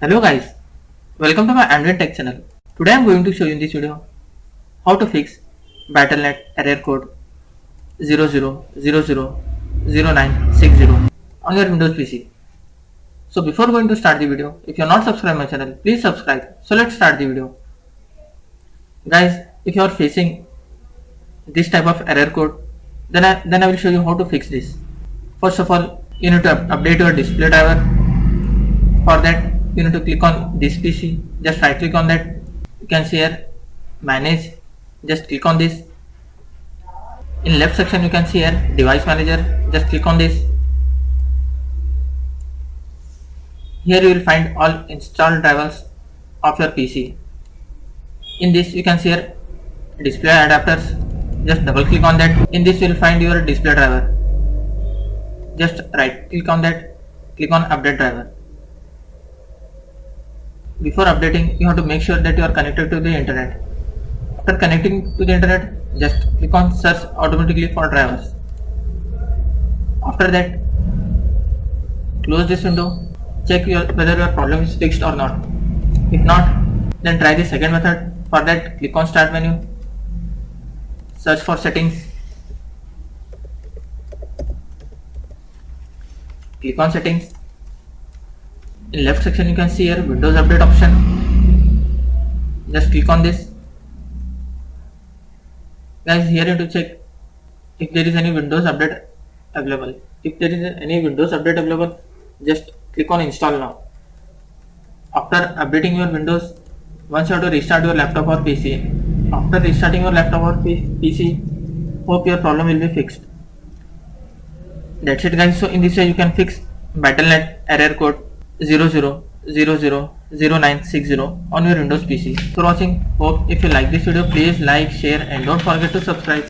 Hello guys, welcome to my Android Tech channel. Today I am going to show you in this video how to fix Battle.net error code 00000960 on your Windows PC. So before going to start the video, if you are not subscribed my channel, please subscribe. So let's start the video. Guys, if you are facing this type of error code, then I will show you how to fix this. First of all, you need to update your display driver. For that, you need to click on this PC, just right click on that. You can see here manage, just click on this. In left section you can see here device manager, just click on this. Here you will find all installed drivers of your PC. In this you can see here display adapters, just double click on that. In this you will find your display driver, just right click on that, click on update driver. Before updating, you have to make sure that you are connected to the internet. After connecting to the internet, just click on search automatically for drivers. After that, close this window, check whether your problem is fixed or not. If not, then try the second method. For that, click on start menu, search for settings, click on settings. In left section you can see here Windows Update option, just click on this. Guys, here you have to check if there is any Windows Update available. If there is any Windows Update available, just click on install now. After updating your Windows, once you have to restart your laptop or PC. After restarting your laptop or PC, hope your problem will be fixed. That's it guys. So in this way you can fix Battle.net error code 00000960 on your Windows PC. For watching, hope if you like this video, please like, share and don't forget to subscribe.